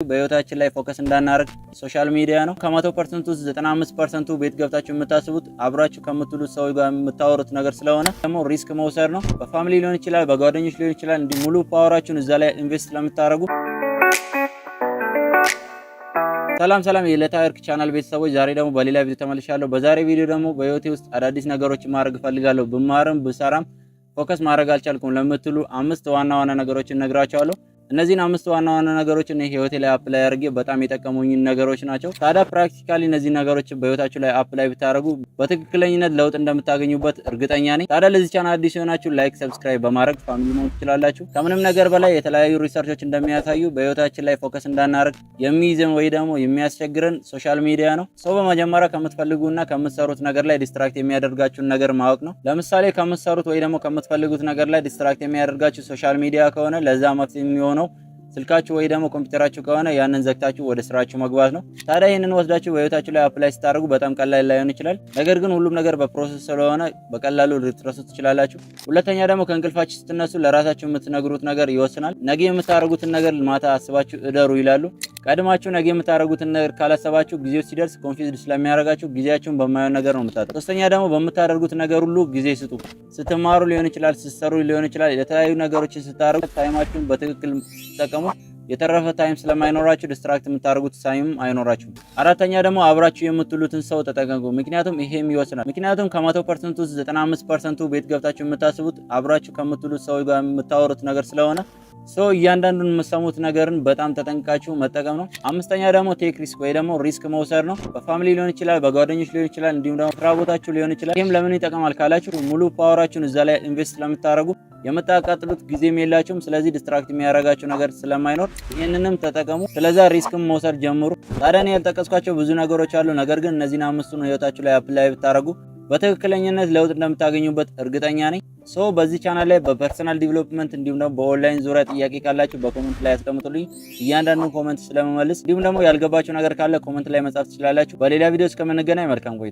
በህይወታችን ላይ ፎከስ እንዳናደርግ ሶሻል ሚዲያ ነው። ከ100% ውስጥ 95%ቱ ቤት ገብታችሁ የምታስቡት አብራችሁ ከምትሉት ሰው ጋር የምታወሩት ነገር ስለሆነ ደግሞ ሪስክ መውሰድ ነው። በፋሚሊ ሊሆን ይችላል፣ በጓደኞች ሊሆን ይችላል። እንዲህ ሙሉ ፓወራችሁን እዛ ላይ ኢንቨስት ለምታደርጉ ሰላም የለታርክ ቻናል ቤተሰቦች፣ ዛሬ ደግሞ በሌላ ቪዲዮ ተመልሻለሁ። በዛሬ ቪዲዮ ደግሞ በህይወቴ ውስጥ አዳዲስ ነገሮችን ማድረግ ፈልጋለሁ። ብማርም ብሰራም ፎከስ ማድረግ አልቻልኩም ለምትሉ 5 ዋና ነገሮችን ነግራችኋለሁ። እነዚህን 5 ዋና ነገሮችን ህይወቴ ላይ አፕላይ አድርጌ በጣም የጠቀሙኝ ነገሮች ናቸው። ታዲያ ፕራክቲካሊ እነዚህ ነገሮች በህይወታችሁ ላይ አፕላይ ብታደርጉ በትክክለኝነት ለውጥ እንደምታገኙበት እርግጠኛ ነኝ። ታዲያ ለዚህ ቻናል አዲስ የሆናችሁ ላይክ፣ ሰብስክራይብ በማድረግ ፋሚሊ መሆን ትችላላችሁ። ከምንም ነገር በላይ የተለያዩ ሪሰርቾች እንደሚያሳዩ በህይወታችን ላይ ፎከስ እንዳናደርግ የሚይዘን ወይ ደግሞ የሚያስቸግረን ሶሻል ሚዲያ ነው። ሰው በመጀመሪያ ከምትፈልጉና ከምትሰሩት ነገር ላይ ዲስትራክት የሚያደርጋችሁን ነገር ማወቅ ነው። ለምሳሌ ከምትሰሩት ወይ ደግሞ ከምትፈልጉት ነገር ላይ ዲስትራክት የሚያደርጋችሁ ሶሻል ሚዲያ ከሆነ ለዛ መፍትሄ የሚሆነው ስልካችሁ ወይ ደግሞ ኮምፒውተራችሁ ከሆነ ያንን ዘግታችሁ ወደ ስራችሁ መግባት ነው። ታዲያ ይሄንን ወስዳችሁ በህይወታችሁ ላይ አፕላይ ስታደርጉ በጣም ቀላል ላይሆን ይችላል። ነገር ግን ሁሉም ነገር በፕሮሰስ ስለሆነ በቀላሉ ልትረሱት ትችላላችሁ። ሁለተኛ ደግሞ ከእንቅልፋችሁ ስትነሱ ለራሳችሁ የምትነግሩት ነገር ይወስናል። ነገ የምታደርጉትን ነገር ማታ አስባችሁ እደሩ ይላሉ። ቀድማችሁ ነገ የምታደርጉትን ነገር ካላሰባችሁ ጊዜው ሲደርስ ኮንፊውዝድ ስለሚያደርጋችሁ ጊዜያችሁን በማይሆን ነገር ነው የምታጠፉት። ሶስተኛ ደግሞ በምታደርጉት ነገር ሁሉ ጊዜ ስጡ። ስትማሩ ሊሆን ይችላል፣ ስትሰሩ ሊሆን ይችላል። የተለያዩ ነገሮችን ስታደርጉ ታይማችሁን በትክክል ተጠቀሙ። የተረፈ ታይም ስለማይኖራችሁ ዲስትራክት የምታደርጉት ታይም አይኖራችሁም። አራተኛ ደግሞ አብራችሁ የምትሉትን ሰው ተጠቀሙ። ምክንያቱም ይሄም ይወስናል። ምክንያቱም ከ100% ውስጥ 95%ቱ ቤት ገብታችሁ የምታስቡት አብራችሁ ከምትሉት ሰው ጋር የምታወሩት ነገር ስለሆነ እያንዳንዱን የምትሰሙት ነገርን በጣም ተጠንቅቃችሁ መጠቀም ነው። አምስተኛ ደግሞ ቴክ ሪስክ ወይ ደግሞ ሪስክ መውሰድ ነው። በፋሚሊ ሊሆን ይችላል፣ በጓደኞች ሊሆን ይችላል፣ እንዲሁም ደግሞ ስራ ቦታችሁ ሊሆን ይችላል። ይሄም ለምን ይጠቅማል ካላችሁ ሙሉ ፓወራችሁን እዛ ላይ ኢንቨስት ስለምታደርጉ የምታቃጥሉት ጊዜም የላችሁም። ስለዚህ ዲስትራክት የሚያደርጋችሁ ነገር ስለማይኖር ይህንንም ተጠቀሙ። ስለዛ ሪስክም መውሰድ ጀምሩ። ታዲያ እኔ ያልጠቀስኳቸው ብዙ ነገሮች አሉ። ነገር ግን እነዚህን 5ቱን ህይወታችሁ ላይ አፕላይ ብታደርጉ በትክክለኝነት ለውጥ እንደምታገኙበት እርግጠኛ ነኝ። በዚህ ቻናል ላይ በፐርሰናል ዲቨሎፕመንት እንዲሁም ደግሞ በኦንላይን ዙሪያ ጥያቄ ካላችሁ በኮሜንት ላይ ያስቀምጡልኝ። እያንዳንዱን ኮሜንት ስለመመልስ እንዲሁም ደግሞ ያልገባችሁ ነገር ካለ ኮሜንት ላይ መጻፍ ትችላላችሁ። በሌላ ቪዲዮ እስከምንገናኝ መልካም ቆይታ።